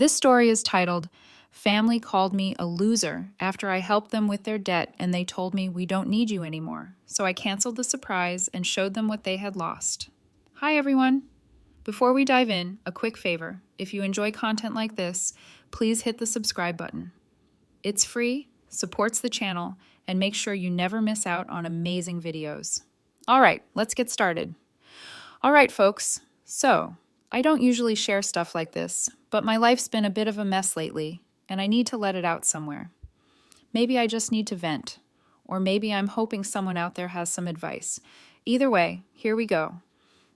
This story is titled, Family Called Me a Loser After I Helped Them with Their Debt and They Told Me we don't need you anymore. So I canceled the surprise and showed them what they had lost. Hi everyone! Before we dive in, a quick favor. If you enjoy content like this, please hit the subscribe button. It's free, supports the channel, and makes sure you never miss out on amazing videos. All right, let's get started. All right, folks. So, I don't usually share stuff like this, but my life's been a bit of a mess lately, and I need to let it out somewhere. Maybe I just need to vent, or maybe I'm hoping someone out there has some advice. Either way, here we go.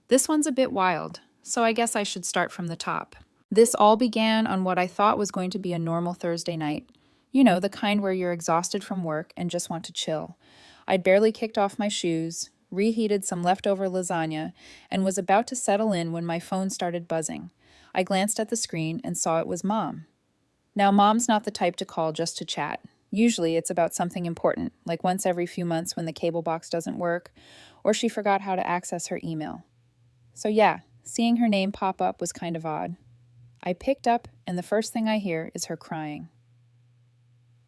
This one's a bit wild, so I guess I should start from the top. This all began on what I thought was going to be a normal Thursday night. You know, the kind where you're exhausted from work and just want to chill. I'd barely kicked off my shoes, reheated some leftover lasagna, and was about to settle in when my phone started buzzing. I glanced at the screen and saw it was Mom. Now, Mom's not the type to call just to chat. Usually it's about something important, like once every few months when the cable box doesn't work, or she forgot how to access her email. So yeah, seeing her name pop up was kind of odd. I picked up, and the first thing I hear is her crying.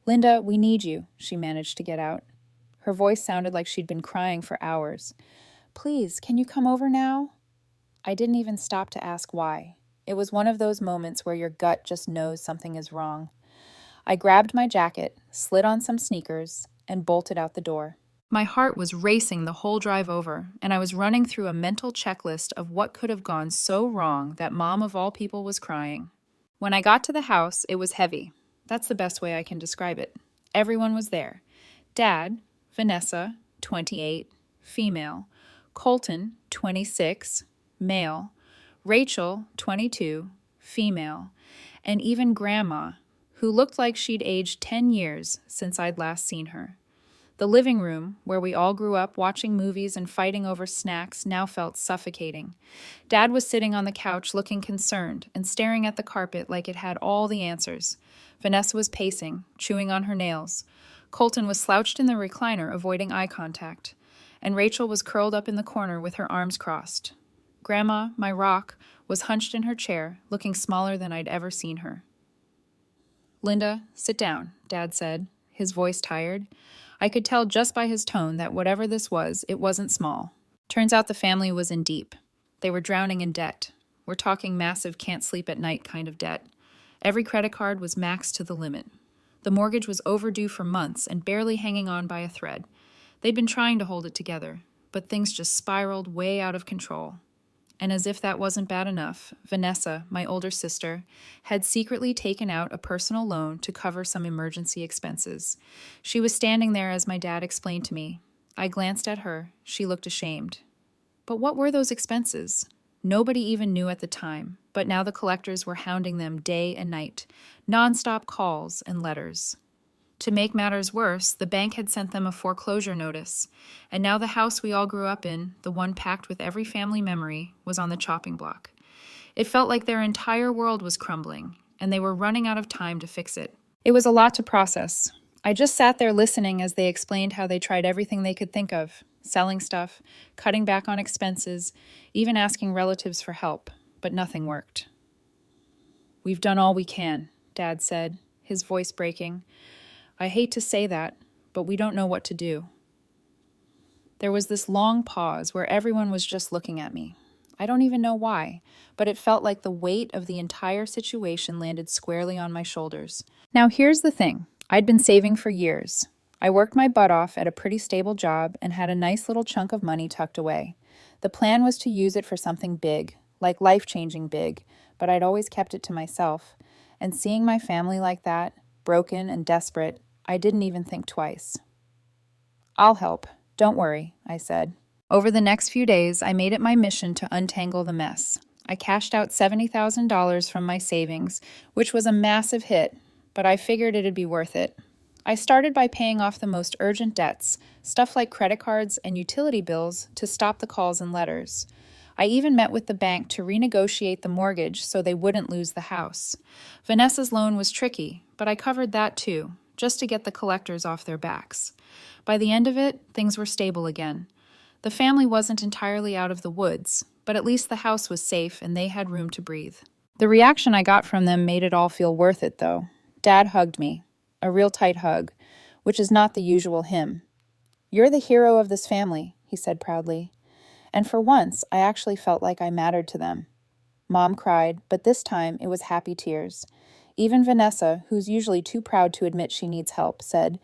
"Linda, we need you," she managed to get out. Her voice sounded like she'd been crying for hours. "Please, can you come over now?" I didn't even stop to ask why. It was one of those moments where your gut just knows something is wrong. I grabbed my jacket, slid on some sneakers, and bolted out the door. My heart was racing the whole drive over, and I was running through a mental checklist of what could have gone so wrong that Mom of all people was crying. When I got to the house, it was heavy. That's the best way I can describe it. Everyone was there. Dad, Vanessa, 28, female, Colton, 26, male, Rachel, 22, female, and even Grandma, who looked like she'd aged 10 years since I'd last seen her. The living room, where we all grew up watching movies and fighting over snacks, now felt suffocating. Dad was sitting on the couch looking concerned and staring at the carpet like it had all the answers. Vanessa was pacing, chewing on her nails. Colton was slouched in the recliner, avoiding eye contact, and Rachel was curled up in the corner with her arms crossed. Grandma, my rock, was hunched in her chair, looking smaller than I'd ever seen her. "Linda, sit down," Dad said, his voice tired. I could tell just by his tone that whatever this was, it wasn't small. Turns out the family was in deep. They were drowning in debt. We're talking massive can't-sleep-at-night kind of debt. Every credit card was maxed to the limit. The mortgage was overdue for months and barely hanging on by a thread. They'd been trying to hold it together, but things just spiraled way out of control. And as if that wasn't bad enough, Vanessa, my older sister, had secretly taken out a personal loan to cover some emergency expenses. She was standing there as my dad explained to me. I glanced at her. She looked ashamed. But what were those expenses? Nobody even knew at the time, but now the collectors were hounding them day and night, nonstop calls and letters. To make matters worse, the bank had sent them a foreclosure notice, and now the house we all grew up in, the one packed with every family memory, was on the chopping block. It felt like their entire world was crumbling, and they were running out of time to fix it. It was a lot to process. I just sat there listening as they explained how they tried everything they could think of, selling stuff, cutting back on expenses, even asking relatives for help, but nothing worked. "We've done all we can," Dad said, his voice breaking. "I hate to say that, but we don't know what to do." There was this long pause where everyone was just looking at me. I don't even know why, but it felt like the weight of the entire situation landed squarely on my shoulders. Now here's the thing. I'd been saving for years. I worked my butt off at a pretty stable job and had a nice little chunk of money tucked away. The plan was to use it for something big, like life-changing big, but I'd always kept it to myself. And seeing my family like that, broken and desperate, I didn't even think twice. "I'll help. Don't worry," I said. Over the next few days, I made it my mission to untangle the mess. I cashed out $70,000 from my savings, which was a massive hit, but I figured it'd be worth it. I started by paying off the most urgent debts, stuff like credit cards and utility bills, to stop the calls and letters. I even met with the bank to renegotiate the mortgage so they wouldn't lose the house. Vanessa's loan was tricky, but I covered that too, just to get the collectors off their backs. By the end of it, things were stable again. The family wasn't entirely out of the woods, but at least the house was safe and they had room to breathe. The reaction I got from them made it all feel worth it, though. Dad hugged me, a real tight hug, which is not the usual him. "You're the hero of this family," he said proudly. And for once, I actually felt like I mattered to them. Mom cried, but this time it was happy tears. Even Vanessa, who's usually too proud to admit she needs help, said,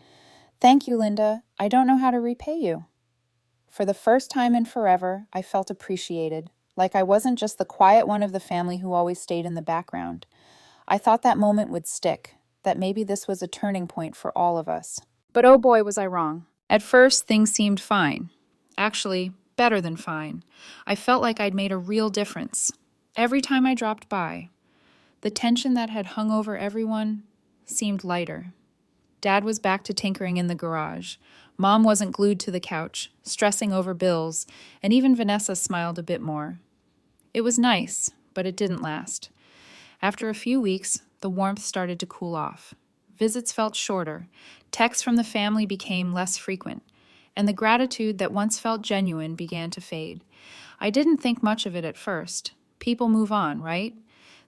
"Thank you, Linda. I don't know how to repay you." For the first time in forever, I felt appreciated, like I wasn't just the quiet one of the family who always stayed in the background. I thought that moment would stick, that maybe this was a turning point for all of us. But oh boy, was I wrong. At first, things seemed fine. Actually, better than fine. I felt like I'd made a real difference. Every time I dropped by, the tension that had hung over everyone seemed lighter. Dad was back to tinkering in the garage. Mom wasn't glued to the couch, stressing over bills, and even Vanessa smiled a bit more. It was nice, but it didn't last. After a few weeks, the warmth started to cool off. Visits felt shorter, texts from the family became less frequent, and the gratitude that once felt genuine began to fade. I didn't think much of it at first. People move on, right?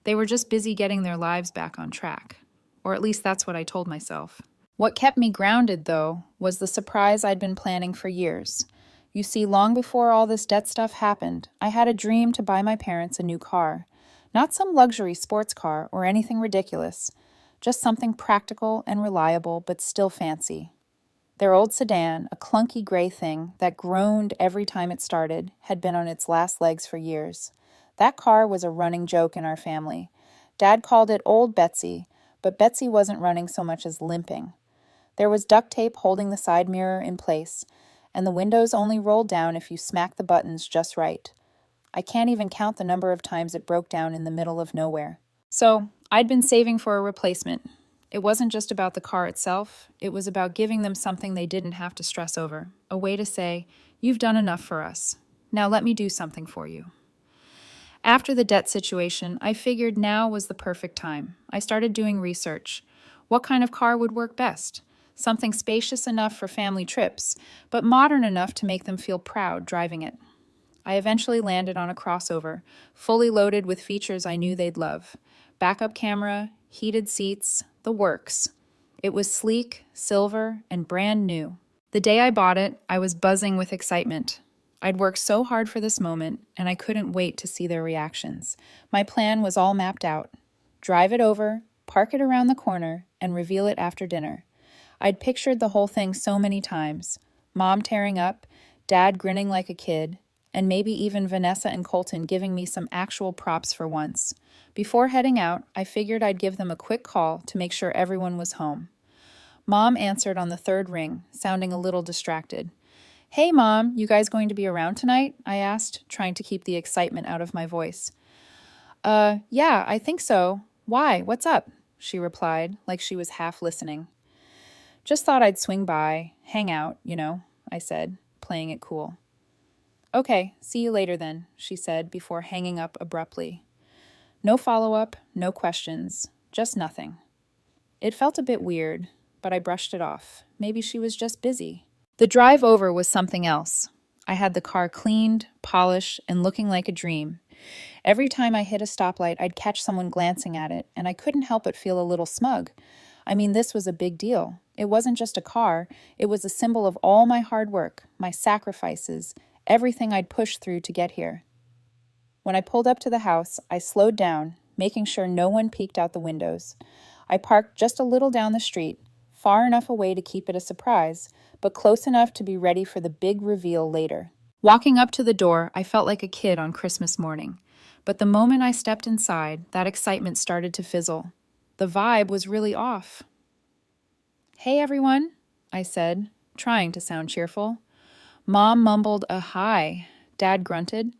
They were just busy getting their lives back on track. Or at least that's what I told myself. What kept me grounded, though, was the surprise I'd been planning for years. You see, long before all this debt stuff happened, I had a dream to buy my parents a new car. Not some luxury sports car or anything ridiculous, just something practical and reliable, but still fancy. Their old sedan, a clunky gray thing that groaned every time it started, had been on its last legs for years. That car was a running joke in our family. Dad called it Old Betsy, but Betsy wasn't running so much as limping. There was duct tape holding the side mirror in place, and the windows only rolled down if you smacked the buttons just right. I can't even count the number of times it broke down in the middle of nowhere. So, I'd been saving for a replacement. It wasn't just about the car itself, it was about giving them something they didn't have to stress over. A way to say, "You've done enough for us. Now let me do something for you." After the debt situation, I figured now was the perfect time. I started doing research. What kind of car would work best? Something spacious enough for family trips, but modern enough to make them feel proud driving it. I eventually landed on a crossover, fully loaded with features I knew they'd love. Backup camera, heated seats, the works. It was sleek, silver, and brand new. The day I bought it, I was buzzing with excitement. I'd worked so hard for this moment, and I couldn't wait to see their reactions. My plan was all mapped out. Drive it over, park it around the corner, and reveal it after dinner. I'd pictured the whole thing so many times. Mom tearing up, Dad grinning like a kid, and maybe even Vanessa and Colton giving me some actual props for once. Before heading out, I figured I'd give them a quick call to make sure everyone was home. Mom answered on the third ring, sounding a little distracted. "Hey, Mom, you guys going to be around tonight?" I asked, trying to keep the excitement out of my voice. Yeah, I think so. Why? What's up?" she replied, like she was half listening. "Just thought I'd swing by, hang out, I said, playing it cool. "Okay, see you later then," she said before hanging up abruptly. No follow-up, no questions, just nothing. It felt a bit weird, but I brushed it off. Maybe she was just busy. The drive over was something else. I had the car cleaned, polished, and looking like a dream. Every time I hit a stoplight, I'd catch someone glancing at it, and I couldn't help but feel a little smug. I mean, this was a big deal. It wasn't just a car, it was a symbol of all my hard work, my sacrifices, everything I'd pushed through to get here. When I pulled up to the house, I slowed down, making sure no one peeked out the windows. I parked just a little down the street, far enough away to keep it a surprise, but close enough to be ready for the big reveal later. Walking up to the door, I felt like a kid on Christmas morning. But the moment I stepped inside, that excitement started to fizzle. The vibe was really off. "Hey, everyone," I said, trying to sound cheerful. Mom mumbled a hi. Dad grunted.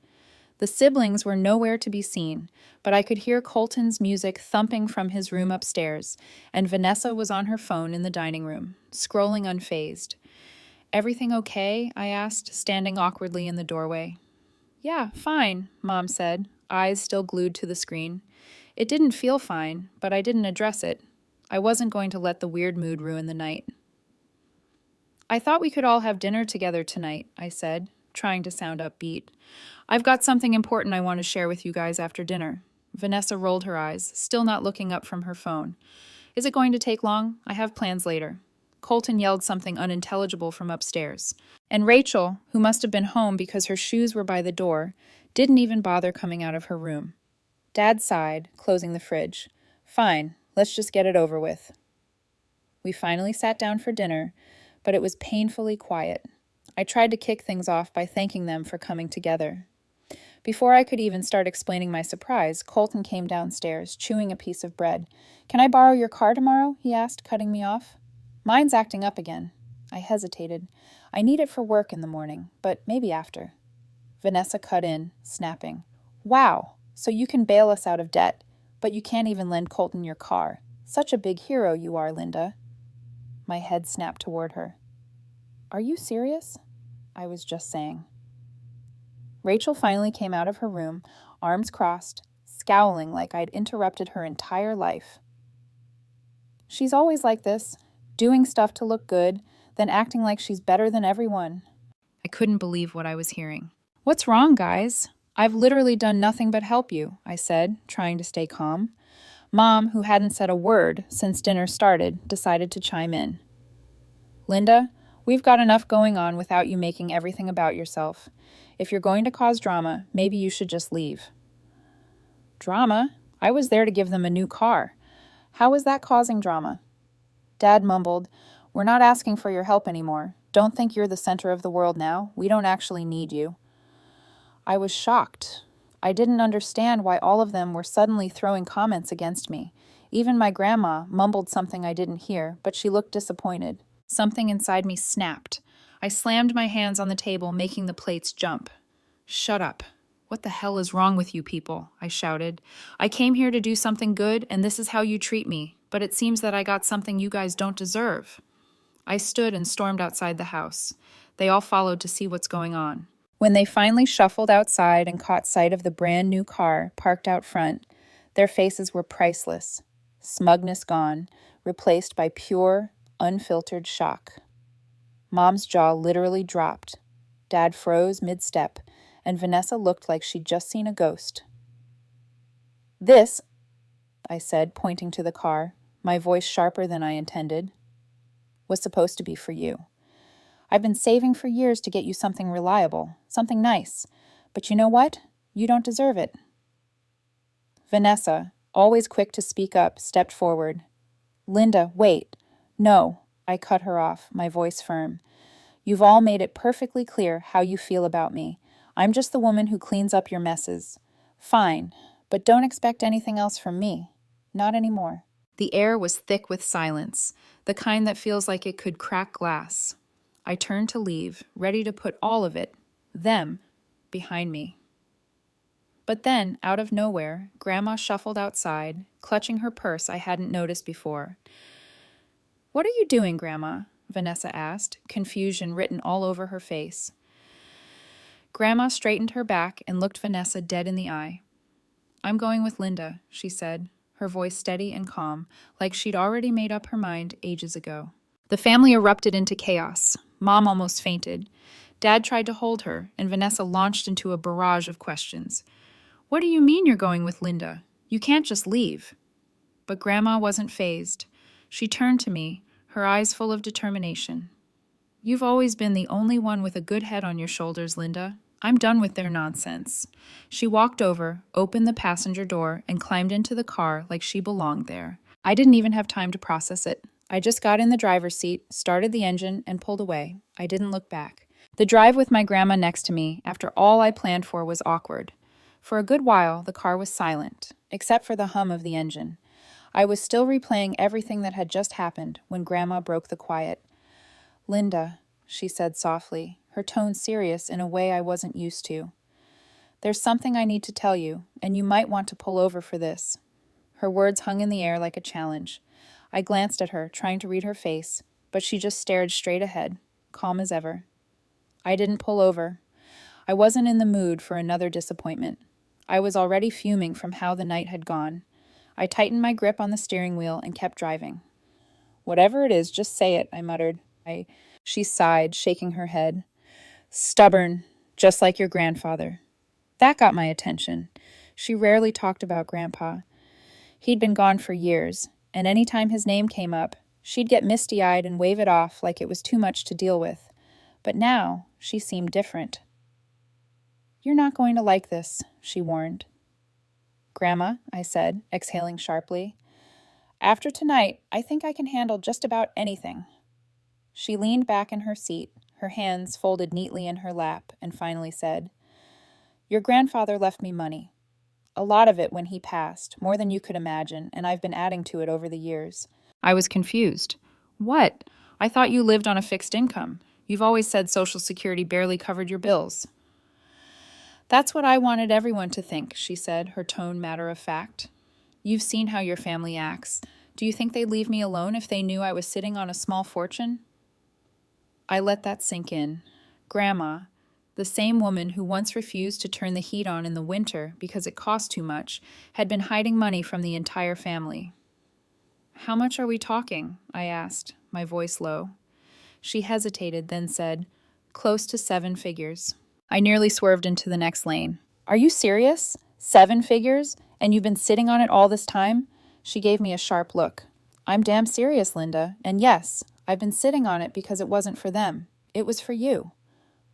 The siblings were nowhere to be seen, but I could hear Colton's music thumping from his room upstairs, and Vanessa was on her phone in the dining room, scrolling unfazed. "Everything okay?" I asked, standing awkwardly in the doorway. "Yeah, fine," Mom said, eyes still glued to the screen. It didn't feel fine, but I didn't address it. I wasn't going to let the weird mood ruin the night. "I thought we could all have dinner together tonight," I said, trying to sound upbeat. "I've got something important I want to share with you guys after dinner." Vanessa rolled her eyes, still not looking up from her phone. Is it going to take long? I have plans later. Colton yelled something unintelligible from upstairs. And Rachel, who must have been home because her shoes were by the door, didn't even bother coming out of her room. Dad sighed, closing the fridge. Fine, let's just get it over with. We finally sat down for dinner, but it was painfully quiet. I tried to kick things off by thanking them for coming together. Before I could even start explaining my surprise, Colton came downstairs, chewing a piece of bread. Can I borrow your car tomorrow? He asked, cutting me off. Mine's acting up again. I hesitated. I need it for work in the morning, but maybe after. Vanessa cut in, snapping. Wow, so you can bail us out of debt, but you can't even lend Colton your car. Such a big hero you are, Linda. My head snapped toward her. Are you serious? I was just saying. Rachel finally came out of her room, arms crossed, scowling like I'd interrupted her entire life. She's always like this, doing stuff to look good, then acting like she's better than everyone. I couldn't believe what I was hearing. What's wrong, guys? I've literally done nothing but help you, I said, trying to stay calm. Mom, who hadn't said a word since dinner started, decided to chime in. Linda, we've got enough going on without you making everything about yourself. If you're going to cause drama, maybe you should just leave. Drama? I was there to give them a new car. How was that causing drama? Dad mumbled, We're not asking for your help anymore. Don't think you're the center of the world now. We don't actually need you. I was shocked. I didn't understand why all of them were suddenly throwing comments against me. Even my grandma mumbled something I didn't hear, but she looked disappointed. Something inside me snapped. I slammed my hands on the table, making the plates jump. Shut up. What the hell is wrong with you people? I shouted. I came here to do something good, and this is how you treat me. But it seems that I got something you guys don't deserve. I stood and stormed outside the house. They all followed to see what's going on. When they finally shuffled outside and caught sight of the brand new car parked out front, their faces were priceless. Smugness gone, replaced by pure, unfiltered shock. Mom's jaw literally dropped. Dad froze mid-step, and Vanessa looked like she'd just seen a ghost. This, I said, pointing to the car, my voice sharper than I intended, was supposed to be for you. I've been saving for years to get you something reliable, something nice. But you know what? You don't deserve it. Vanessa, always quick to speak up, stepped forward. Linda, wait. No, I cut her off, my voice firm. You've all made it perfectly clear how you feel about me. I'm just the woman who cleans up your messes. Fine, but don't expect anything else from me. Not anymore. The air was thick with silence, the kind that feels like it could crack glass. I turned to leave, ready to put all of it, them, behind me. But then, out of nowhere, Grandma shuffled outside, clutching her purse I hadn't noticed before. What are you doing, Grandma? Vanessa asked, confusion written all over her face. Grandma straightened her back and looked Vanessa dead in the eye. I'm going with Linda, she said, her voice steady and calm, like she'd already made up her mind ages ago. The family erupted into chaos. Mom almost fainted. Dad tried to hold her, and Vanessa launched into a barrage of questions. What do you mean you're going with Linda? You can't just leave. But Grandma wasn't fazed. She turned to me, her eyes full of determination. You've always been the only one with a good head on your shoulders, Linda. I'm done with their nonsense. She walked over, opened the passenger door, and climbed into the car like she belonged there. I didn't even have time to process it. I just got in the driver's seat, started the engine, and pulled away. I didn't look back. The drive with my grandma next to me, after all I planned for, was awkward. For a good while, the car was silent, except for the hum of the engine. I was still replaying everything that had just happened when Grandma broke the quiet. Linda, she said softly, her tone serious in a way I wasn't used to. There's something I need to tell you, and you might want to pull over for this. Her words hung in the air like a challenge. I glanced at her, trying to read her face, but she just stared straight ahead, calm as ever. I didn't pull over. I wasn't in the mood for another disappointment. I was already fuming from how the night had gone. I tightened my grip on the steering wheel and kept driving. Whatever it is, just say it, I muttered. She sighed, shaking her head. Stubborn, just like your grandfather. That got my attention. She rarely talked about Grandpa. He'd been gone for years, and any time his name came up, she'd get misty-eyed and wave it off like it was too much to deal with. But now, she seemed different. "You're not going to like this," she warned. "Grandma," I said, exhaling sharply, "after tonight, I think I can handle just about anything." She leaned back in her seat, her hands folded neatly in her lap, and finally said, "Your grandfather left me money. A lot of it when he passed, more than you could imagine, and I've been adding to it over the years." I was confused. "What? I thought you lived on a fixed income. You've always said Social Security barely covered your bills." "That's what I wanted everyone to think," she said, her tone matter of fact. "You've seen how your family acts. Do you think they'd leave me alone if they knew I was sitting on a small fortune?" I let that sink in. Grandma, the same woman who once refused to turn the heat on in the winter because it cost too much, had been hiding money from the entire family. "How much are we talking?" I asked, my voice low. She hesitated, then said, "Close to 7 figures." I nearly swerved into the next lane. "Are you serious? 7 figures? And you've been sitting on it all this time?" She gave me a sharp look. "I'm damn serious, Linda, and yes, I've been sitting on it because it wasn't for them. It was for you."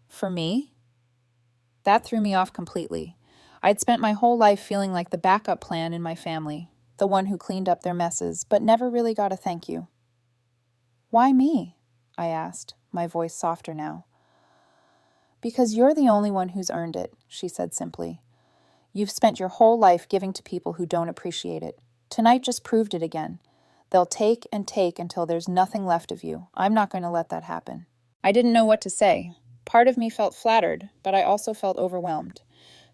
"For me?" That threw me off completely. I'd spent my whole life feeling like the backup plan in my family, the one who cleaned up their messes, but never really got a thank you. "Why me?" I asked, my voice softer now. "Because you're the only one who's earned it," she said simply. "You've spent your whole life giving to people who don't appreciate it. Tonight just proved it again. They'll take and take until there's nothing left of you. I'm not going to let that happen." I didn't know what to say. Part of me felt flattered, but I also felt overwhelmed.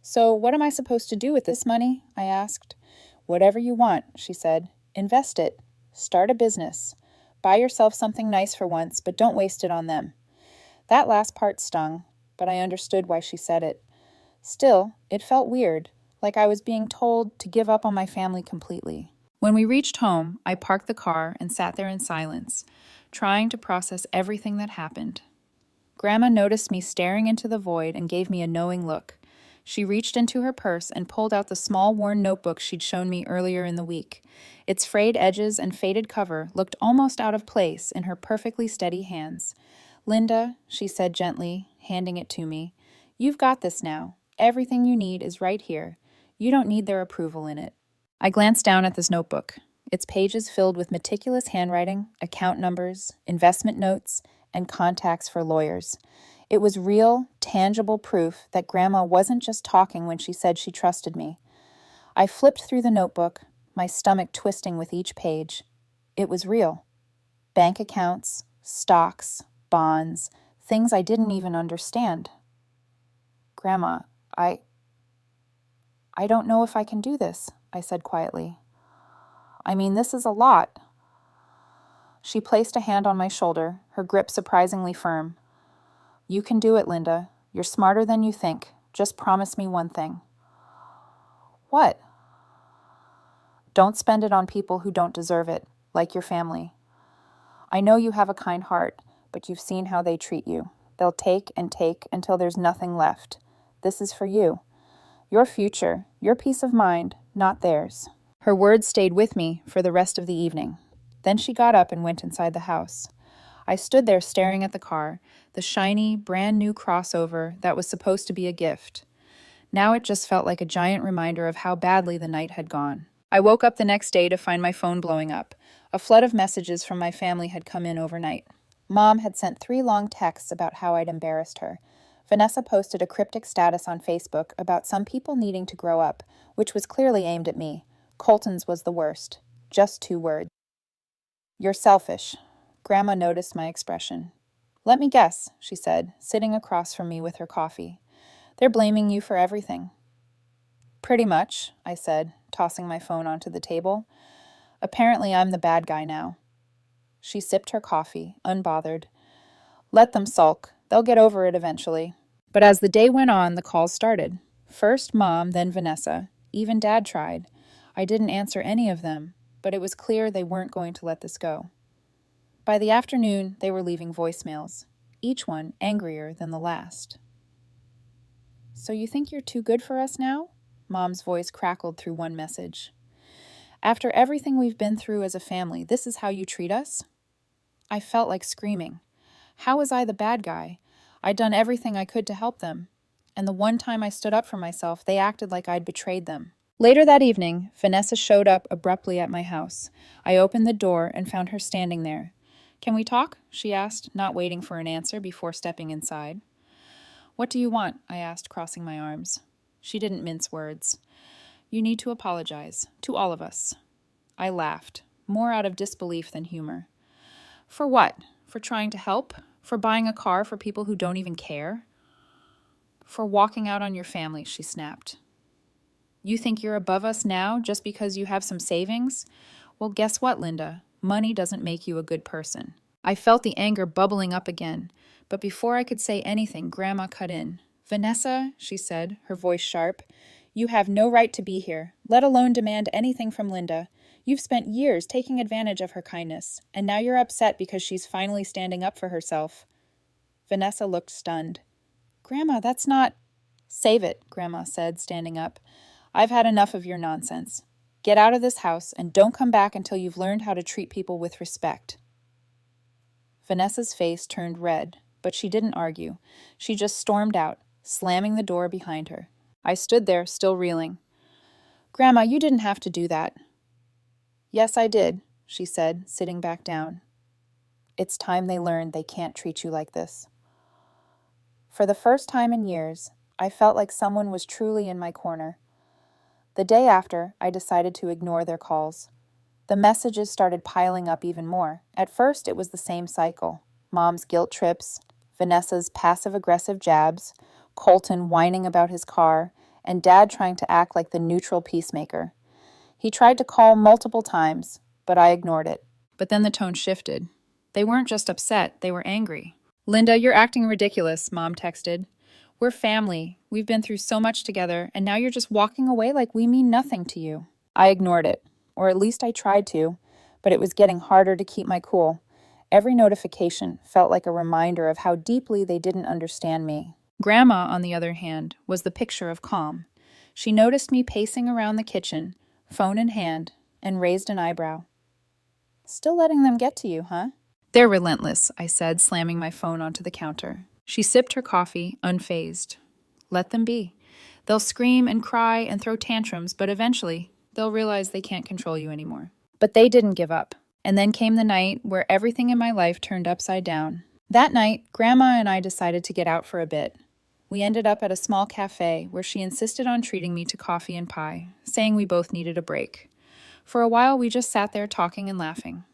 "So what am I supposed to do with this money?" I asked. "Whatever you want," she said. "Invest it. Start a business. Buy yourself something nice for once, but don't waste it on them." That last part stung, but I understood why she said it. Still, it felt weird, like I was being told to give up on my family completely. When we reached home, I parked the car and sat there in silence, trying to process everything that happened. Grandma noticed me staring into the void and gave me a knowing look. She reached into her purse and pulled out the small worn notebook she'd shown me earlier in the week. Its frayed edges and faded cover looked almost out of place in her perfectly steady hands. "Linda," she said gently, handing it to me, "you've got this now. Everything you need is right here. You don't need their approval in it." I glanced down at this notebook, its pages filled with meticulous handwriting, account numbers, investment notes, and contacts for lawyers. It was real, tangible proof that Grandma wasn't just talking when she said she trusted me. I flipped through the notebook, my stomach twisting with each page. It was real. Bank accounts, stocks, bonds, things I didn't even understand. "Grandma, I don't know if I can do this," I said quietly. "I mean, this is a lot." She placed a hand on my shoulder, her grip surprisingly firm. "You can do it, Linda. You're smarter than you think. Just promise me one thing." "What?" "Don't spend it on people who don't deserve it, like your family. I know you have a kind heart, but you've seen how they treat you. They'll take and take until there's nothing left. This is for you. Your future, your peace of mind, not theirs." Her words stayed with me for the rest of the evening. Then she got up and went inside the house. I stood there staring at the car, the shiny, brand new crossover that was supposed to be a gift. Now it just felt like a giant reminder of how badly the night had gone. I woke up the next day to find my phone blowing up. A flood of messages from my family had come in overnight. Mom had sent 3 long texts about how I'd embarrassed her. Vanessa posted a cryptic status on Facebook about some people needing to grow up, which was clearly aimed at me. Colton's was the worst. Just 2 words. "You're selfish." Grandma noticed my expression. "Let me guess," she said, sitting across from me with her coffee. "They're blaming you for everything." "Pretty much," I said, tossing my phone onto the table. "Apparently I'm the bad guy now." She sipped her coffee, unbothered. "Let them sulk. They'll get over it eventually." But as the day went on, the calls started. First Mom, then Vanessa. Even Dad tried. I didn't answer any of them, but it was clear they weren't going to let this go. By the afternoon, they were leaving voicemails, each one angrier than the last. "So you think you're too good for us now?" Mom's voice crackled through one message. After everything we've been through as a family, this is how you treat us? I felt like screaming. How was I the bad guy? I'd done everything I could to help them. And the one time I stood up for myself, they acted like I'd betrayed them. Later that evening, Vanessa showed up abruptly at my house. I opened the door and found her standing there. Can we talk? She asked, not waiting for an answer before stepping inside. What do you want? I asked, crossing my arms. She didn't mince words. You need to apologize, to all of us. I laughed, more out of disbelief than humor. For what? For trying to help? For buying a car for people who don't even care? For walking out on your family, she snapped. You think you're above us now just because you have some savings? Well, guess what, Linda? Money doesn't make you a good person. I felt the anger bubbling up again, but before I could say anything, Grandma cut in. Vanessa, she said, her voice sharp, you have no right to be here, let alone demand anything from Linda. You've spent years taking advantage of her kindness, and now you're upset because she's finally standing up for herself. Vanessa looked stunned. Grandma, that's not... Save it, Grandma said, standing up. I've had enough of your nonsense. Get out of this house and don't come back until you've learned how to treat people with respect. Vanessa's face turned red, but she didn't argue. She just stormed out, slamming the door behind her. I stood there, still reeling. Grandma, you didn't have to do that. Yes, I did, she said, sitting back down. It's time they learned they can't treat you like this. For the first time in years, I felt like someone was truly in my corner. The day after, I decided to ignore their calls. The messages started piling up even more. At first, it was the same cycle. Mom's guilt trips, Vanessa's passive-aggressive jabs, Colton whining about his car, and Dad trying to act like the neutral peacemaker. He tried to call multiple times, but I ignored it. But then the tone shifted. They weren't just upset, they were angry. Linda, you're acting ridiculous, Mom texted. We're family. We've been through so much together, and now you're just walking away like we mean nothing to you. I ignored it, or at least I tried to, but it was getting harder to keep my cool. Every notification felt like a reminder of how deeply they didn't understand me. Grandma, on the other hand, was the picture of calm. She noticed me pacing around the kitchen, phone in hand, and raised an eyebrow. Still letting them get to you, huh? They're relentless, I said, slamming my phone onto the counter. She sipped her coffee, unfazed. Let them be. They'll scream and cry and throw tantrums, but eventually, they'll realize they can't control you anymore. But they didn't give up. And then came the night where everything in my life turned upside down. That night, Grandma and I decided to get out for a bit. We ended up at a small cafe where she insisted on treating me to coffee and pie, saying we both needed a break. For a while, we just sat there talking and laughing.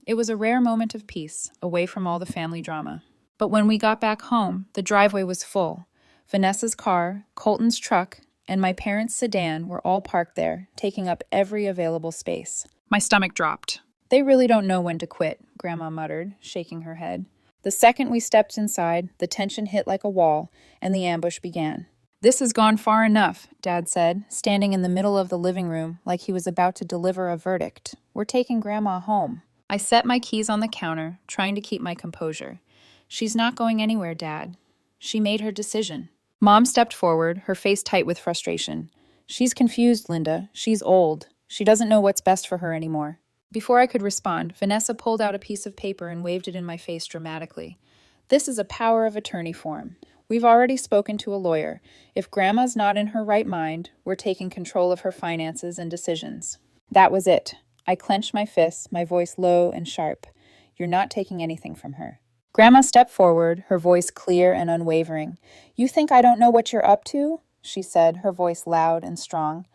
It was a rare moment of peace, away from all the family drama. But when we got back home, the driveway was full. Vanessa's car, Colton's truck, and my parents' sedan were all parked there, taking up every available space. My stomach dropped. They really don't know when to quit, Grandma muttered, shaking her head. The second we stepped inside, the tension hit like a wall, and the ambush began. This has gone far enough, Dad said, standing in the middle of the living room like he was about to deliver a verdict. We're taking Grandma home. I set my keys on the counter, trying to keep my composure. She's not going anywhere, Dad. She made her decision. Mom stepped forward, her face tight with frustration. She's confused, Linda. She's old. She doesn't know what's best for her anymore. Before I could respond, Vanessa pulled out a piece of paper and waved it in my face dramatically. This is a power of attorney form. We've already spoken to a lawyer. If Grandma's not in her right mind, we're taking control of her finances and decisions. That was it. I clenched my fists, my voice low and sharp. You're not taking anything from her. Grandma stepped forward, her voice clear and unwavering. You think I don't know what you're up to? She said, her voice loud and strong.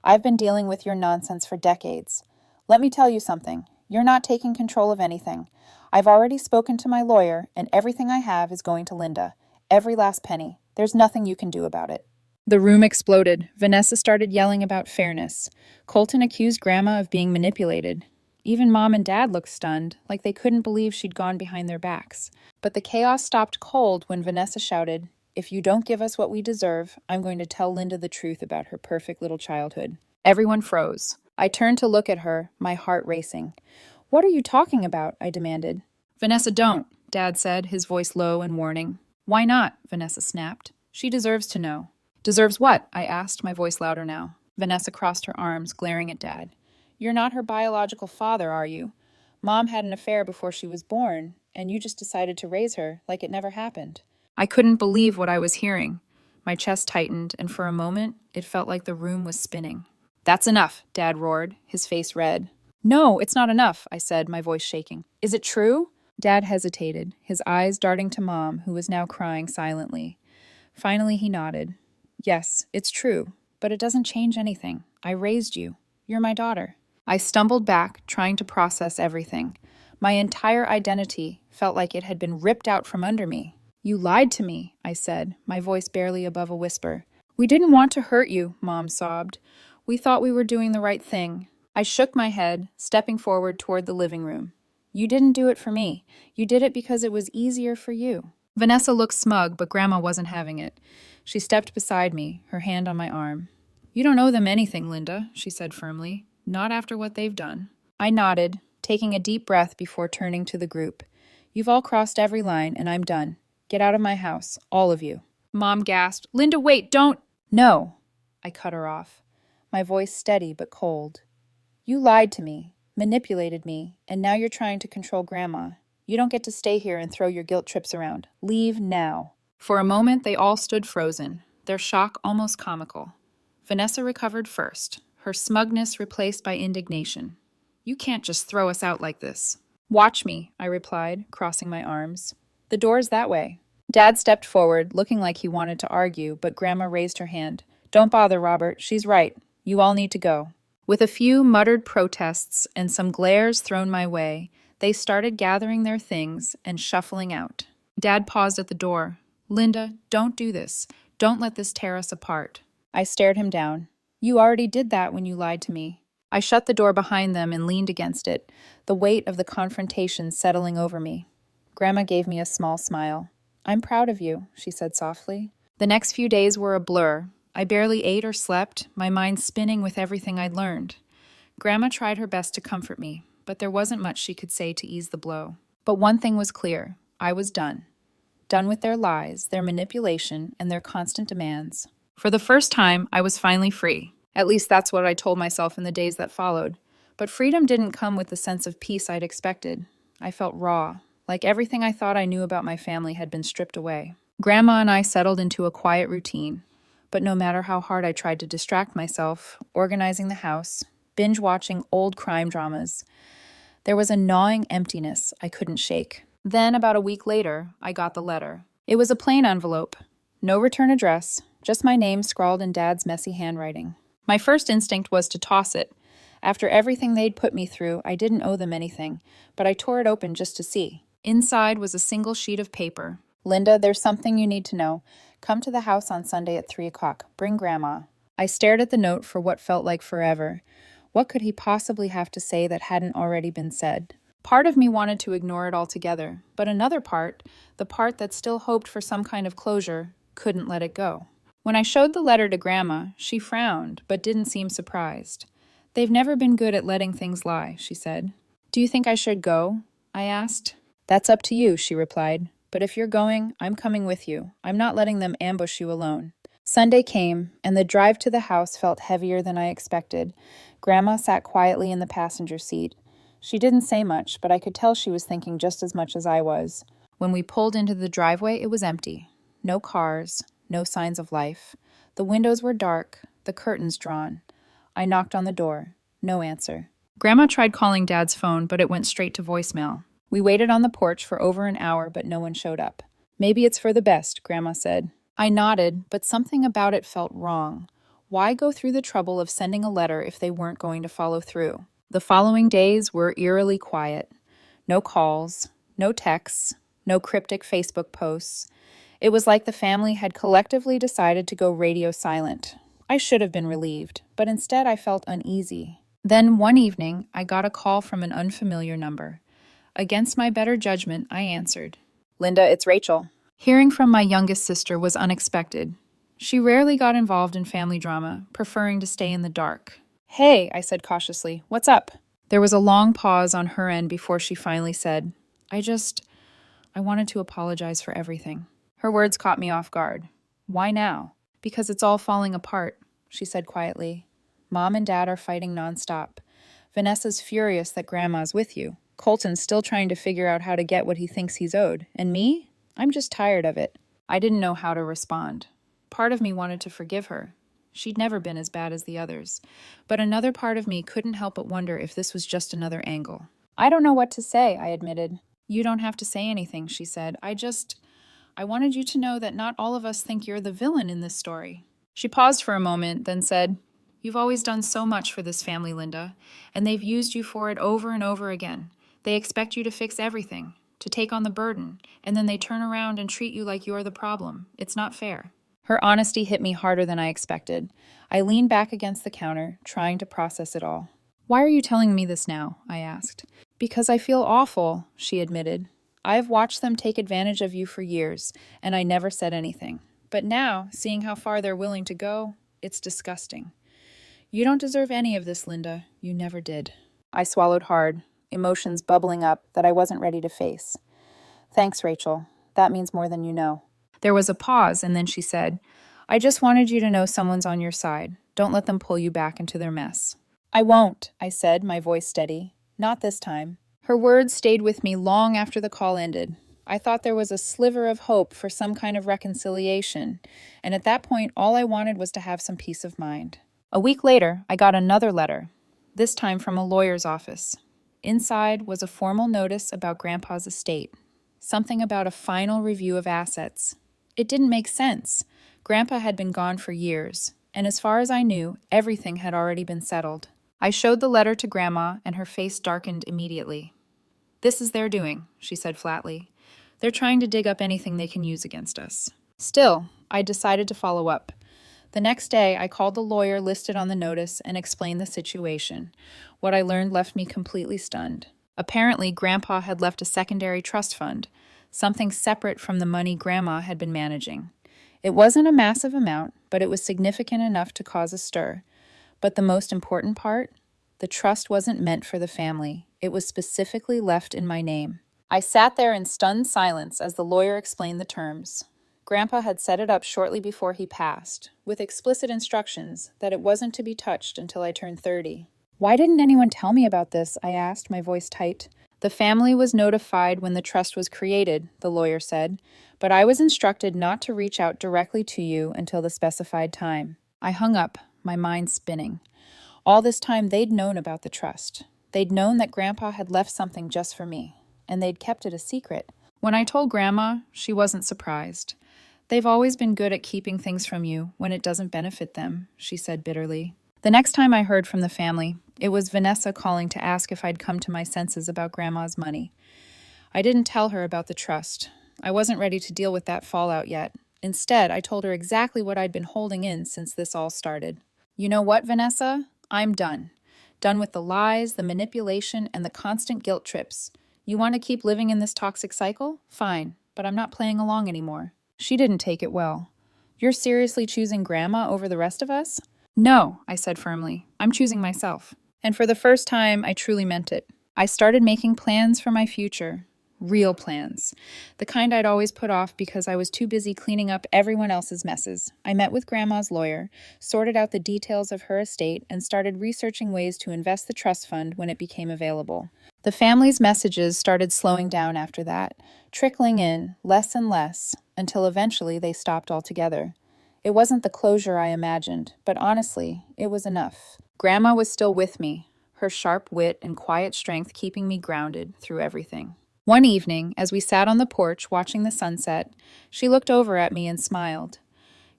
I've been dealing with your nonsense for decades. Let me tell you something. You're not taking control of anything. I've already spoken to my lawyer, and everything I have is going to Linda. Every last penny. There's nothing you can do about it. The room exploded. Vanessa started yelling about fairness. Colton accused Grandma of being manipulated. Even Mom and Dad looked stunned, like they couldn't believe she'd gone behind their backs. But the chaos stopped cold when Vanessa shouted, If you don't give us what we deserve, I'm going to tell Linda the truth about her perfect little childhood. Everyone froze. I turned to look at her, my heart racing. What are you talking about? I demanded. Vanessa, don't, Dad said, his voice low and warning. Why not? Vanessa snapped. She deserves to know. Deserves what? I asked, my voice louder now. Vanessa crossed her arms, glaring at Dad. You're not her biological father, are you? Mom had an affair before she was born, and you just decided to raise her like it never happened. I couldn't believe what I was hearing. My chest tightened, and for a moment, it felt like the room was spinning. That's enough, Dad roared, his face red. No, it's not enough, I said, my voice shaking. Is it true? Dad hesitated, his eyes darting to Mom, who was now crying silently. Finally, he nodded. Yes, it's true, but it doesn't change anything. I raised you. You're my daughter. I stumbled back, trying to process everything. My entire identity felt like it had been ripped out from under me. You lied to me, I said, my voice barely above a whisper. We didn't want to hurt you, Mom sobbed. We thought we were doing the right thing. I shook my head, stepping forward toward the living room. You didn't do it for me. You did it because it was easier for you. Vanessa looked smug, but Grandma wasn't having it. She stepped beside me, her hand on my arm. You don't owe them anything, Linda, she said firmly. Not after what they've done. I nodded, taking a deep breath before turning to the group. You've all crossed every line, and I'm done. Get out of my house, all of you. Mom gasped. Linda, wait, don't. No. I cut her off, my voice steady but cold. You lied to me, manipulated me, and now you're trying to control Grandma. You don't get to stay here and throw your guilt trips around. Leave now. For a moment, they all stood frozen, their shock almost comical. Vanessa recovered first, her smugness replaced by indignation. You can't just throw us out like this. Watch me, I replied, crossing my arms. The door's that way. Dad stepped forward, looking like he wanted to argue, but Grandma raised her hand. Don't bother, Robert. She's right. You all need to go. With a few muttered protests and some glares thrown my way, they started gathering their things and shuffling out. Dad paused at the door. Linda, don't do this. Don't let this tear us apart. I stared him down. You already did that when you lied to me. I shut the door behind them and leaned against it, the weight of the confrontation settling over me. Grandma gave me a small smile. I'm proud of you, she said softly. The next few days were a blur. I barely ate or slept, my mind spinning with everything I'd learned. Grandma tried her best to comfort me, but there wasn't much she could say to ease the blow. But one thing was clear. I was done. Done with their lies, their manipulation, and their constant demands. For the first time, I was finally free. At least that's what I told myself in the days that followed. But freedom didn't come with the sense of peace I'd expected. I felt raw, like everything I thought I knew about my family had been stripped away. Grandma and I settled into a quiet routine. But no matter how hard I tried to distract myself, organizing the house, binge-watching old crime dramas, there was a gnawing emptiness I couldn't shake. Then, about a week later, I got the letter. It was a plain envelope. No return address, just my name scrawled in Dad's messy handwriting. My first instinct was to toss it. After everything they'd put me through, I didn't owe them anything, but I tore it open just to see. Inside was a single sheet of paper. Linda, there's something you need to know. Come to the house on Sunday at 3 o'clock. Bring Grandma. I stared at the note for what felt like forever. What could he possibly have to say that hadn't already been said? Part of me wanted to ignore it altogether, but another part, the part that still hoped for some kind of closure, couldn't let it go. When I showed the letter to Grandma, she frowned, but didn't seem surprised. They've never been good at letting things lie, she said. Do you think I should go? I asked. That's up to you, she replied. But if you're going, I'm coming with you. I'm not letting them ambush you alone. Sunday came, and the drive to the house felt heavier than I expected. Grandma sat quietly in the passenger seat. She didn't say much, but I could tell she was thinking just as much as I was. When we pulled into the driveway, it was empty. No cars, no signs of life. The windows were dark, the curtains drawn. I knocked on the door. No answer. Grandma tried calling Dad's phone, but it went straight to voicemail. We waited on the porch for over an hour, but no one showed up. Maybe it's for the best, Grandma said. I nodded, but something about it felt wrong. Why go through the trouble of sending a letter if they weren't going to follow through? The following days were eerily quiet. No calls, no texts, no cryptic Facebook posts. It was like the family had collectively decided to go radio silent. I should have been relieved, but instead I felt uneasy. Then one evening, I got a call from an unfamiliar number. Against my better judgment, I answered. Linda, it's Rachel. Hearing from my youngest sister was unexpected. She rarely got involved in family drama, preferring to stay in the dark. Hey, I said cautiously, what's up? There was a long pause on her end before she finally said, I wanted to apologize for everything. Her words caught me off guard. Why now? Because it's all falling apart, she said quietly. Mom and Dad are fighting nonstop. Vanessa's furious that Grandma's with you. Colton's still trying to figure out how to get what he thinks he's owed. And me? I'm just tired of it. I didn't know how to respond. Part of me wanted to forgive her. She'd never been as bad as the others. But another part of me couldn't help but wonder if this was just another angle. I don't know what to say, I admitted. You don't have to say anything, she said. I wanted you to know that not all of us think you're the villain in this story. She paused for a moment, then said, You've always done so much for this family, Linda, and they've used you for it over and over again. They expect you to fix everything, to take on the burden, and then they turn around and treat you like you're the problem. It's not fair. Her honesty hit me harder than I expected. I leaned back against the counter, trying to process it all. Why are you telling me this now? I asked. Because I feel awful, she admitted. I've watched them take advantage of you for years, and I never said anything. But now, seeing how far they're willing to go, it's disgusting. You don't deserve any of this, Linda. You never did. I swallowed hard, emotions bubbling up that I wasn't ready to face. Thanks, Rachel. That means more than you know. There was a pause, and then she said, I just wanted you to know someone's on your side. Don't let them pull you back into their mess. I won't, I said, my voice steady. Not this time. Her words stayed with me long after the call ended. I thought there was a sliver of hope for some kind of reconciliation, and at that point, all I wanted was to have some peace of mind. A week later, I got another letter, this time from a lawyer's office. Inside was a formal notice about Grandpa's estate, something about a final review of assets. It didn't make sense. Grandpa had been gone for years, and as far as I knew, everything had already been settled. I showed the letter to Grandma, and her face darkened immediately. This is their doing, she said flatly. They're trying to dig up anything they can use against us. Still, I decided to follow up. The next day, I called the lawyer listed on the notice and explained the situation. What I learned left me completely stunned. Apparently, Grandpa had left a secondary trust fund, something separate from the money Grandma had been managing. It wasn't a massive amount, but it was significant enough to cause a stir. But the most important part? The trust wasn't meant for the family. It was specifically left in my name. I sat there in stunned silence as the lawyer explained the terms. Grandpa had set it up shortly before he passed, with explicit instructions that it wasn't to be touched until I turned 30. Why didn't anyone tell me about this? I asked, my voice tight. The family was notified when the trust was created, the lawyer said, but I was instructed not to reach out directly to you until the specified time. I hung up, my mind spinning. All this time they'd known about the trust. They'd known that Grandpa had left something just for me, and they'd kept it a secret. When I told Grandma, she wasn't surprised. They've always been good at keeping things from you when it doesn't benefit them, she said bitterly. The next time I heard from the family, it was Vanessa calling to ask if I'd come to my senses about Grandma's money. I didn't tell her about the trust. I wasn't ready to deal with that fallout yet. Instead, I told her exactly what I'd been holding in since this all started. You know what, Vanessa? I'm done. Done with the lies, the manipulation, and the constant guilt trips. You want to keep living in this toxic cycle? Fine, but I'm not playing along anymore. She didn't take it well. You're seriously choosing Grandma over the rest of us? No, I said firmly. I'm choosing myself. And for the first time, I truly meant it. I started making plans for my future. Real plans. The kind I'd always put off because I was too busy cleaning up everyone else's messes. I met with Grandma's lawyer, sorted out the details of her estate, and started researching ways to invest the trust fund when it became available. The family's messages started slowing down after that, trickling in, less and less, until eventually they stopped altogether. It wasn't the closure I imagined, but honestly, it was enough. Grandma was still with me, her sharp wit and quiet strength keeping me grounded through everything. One evening, as we sat on the porch watching the sunset, she looked over at me and smiled.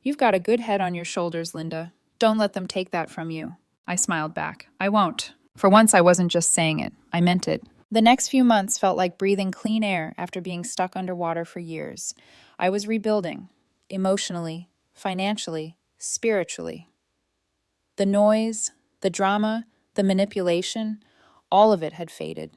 You've got a good head on your shoulders, Linda. Don't let them take that from you. I smiled back. I won't. For once, I wasn't just saying it. I meant it. The next few months felt like breathing clean air after being stuck underwater for years. I was rebuilding, emotionally, financially, spiritually. The noise, the drama, the manipulation, all of it had faded.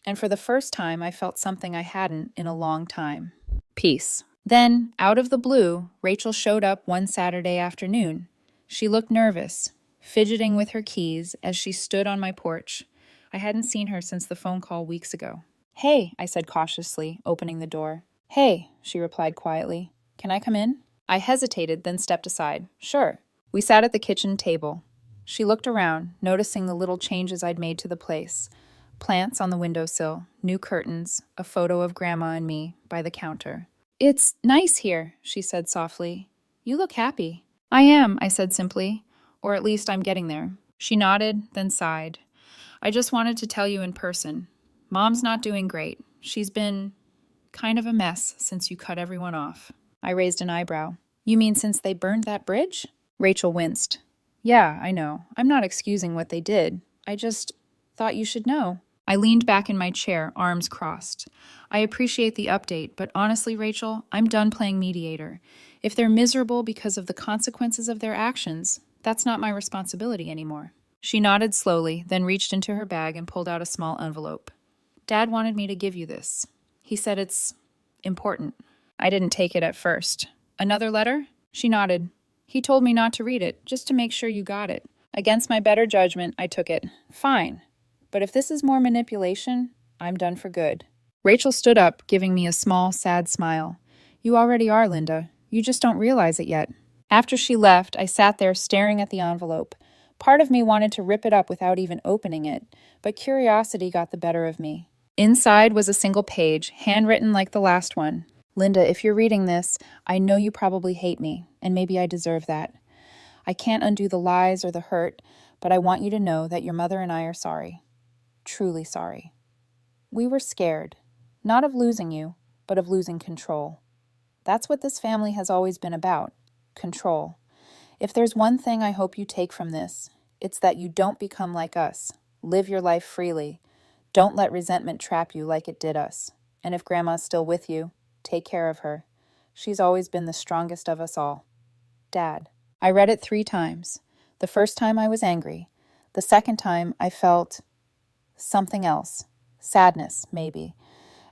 And for the first time, I felt something I hadn't in a long time. Peace. Then, out of the blue, Rachel showed up one Saturday afternoon. She looked nervous, fidgeting with her keys as she stood on my porch. I hadn't seen her since the phone call weeks ago. Hey, I said cautiously, opening the door. Hey, she replied quietly. Can I come in? I hesitated, then stepped aside. Sure. We sat at the kitchen table. She looked around, noticing the little changes I'd made to the place. Plants on the windowsill, new curtains, a photo of Grandma and me by the counter. It's nice here, she said softly. You look happy. I am, I said simply. Or at least I'm getting there. She nodded, then sighed. I just wanted to tell you in person. Mom's not doing great. She's been kind of a mess since you cut everyone off. I raised an eyebrow. You mean since they burned that bridge? Rachel winced. Yeah, I know. I'm not excusing what they did. I just thought you should know. I leaned back in my chair, arms crossed. I appreciate the update, but honestly, Rachel, I'm done playing mediator. If they're miserable because of the consequences of their actions, that's not my responsibility anymore. She nodded slowly, then reached into her bag and pulled out a small envelope. Dad wanted me to give you this. He said it's important. I didn't take it at first. Another letter? She nodded. He told me not to read it, just to make sure you got it. Against my better judgment, I took it. Fine. But if this is more manipulation, I'm done for good. Rachel stood up, giving me a small, sad smile. You already are, Linda. You just don't realize it yet. After she left, I sat there staring at the envelope. Part of me wanted to rip it up without even opening it, but curiosity got the better of me. Inside was a single page, handwritten like the last one. Linda, if you're reading this, I know you probably hate me, and maybe I deserve that. I can't undo the lies or the hurt, but I want you to know that your mother and I are sorry. Truly sorry. We were scared, not of losing you, but of losing control. That's what this family has always been about, control. If there's one thing I hope you take from this, it's that you don't become like us. Live your life freely. Don't let resentment trap you like it did us. And if Grandma's still with you, take care of her. She's always been the strongest of us all. Dad. I read it 3 times. The first time I was angry. The second time I felt something else. Sadness, maybe.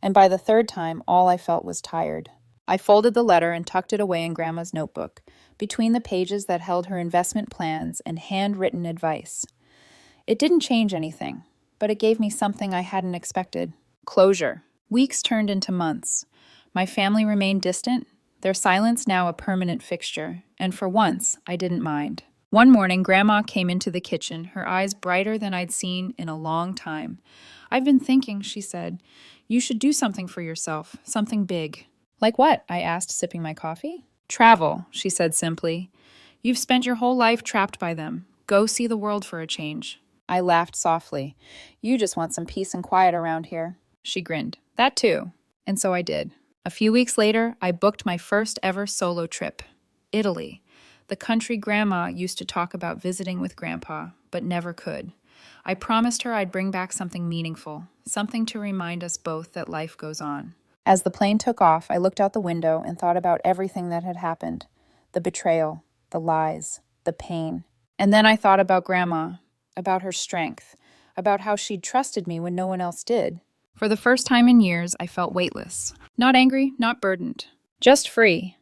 And by the third time, all I felt was tired. I folded the letter and tucked it away in Grandma's notebook, between the pages that held her investment plans and handwritten advice. It didn't change anything, but it gave me something I hadn't expected. Closure. Weeks turned into months. My family remained distant, their silence now a permanent fixture, and for once, I didn't mind. One morning, Grandma came into the kitchen, her eyes brighter than I'd seen in a long time. I've been thinking, she said. You should do something for yourself, something big. Like what? I asked, sipping my coffee. Travel, she said simply. You've spent your whole life trapped by them. Go see the world for a change. I laughed softly. You just want some peace and quiet around here. She grinned. That too. And so I did. A few weeks later, I booked my first ever solo trip. Italy. The country Grandma used to talk about visiting with Grandpa, but never could. I promised her I'd bring back something meaningful, something to remind us both that life goes on. As the plane took off, I looked out the window and thought about everything that had happened. The betrayal, the lies, the pain. And then I thought about Grandma, about her strength, about how she'd trusted me when no one else did. For the first time in years, I felt weightless. Not angry, not burdened. Just free.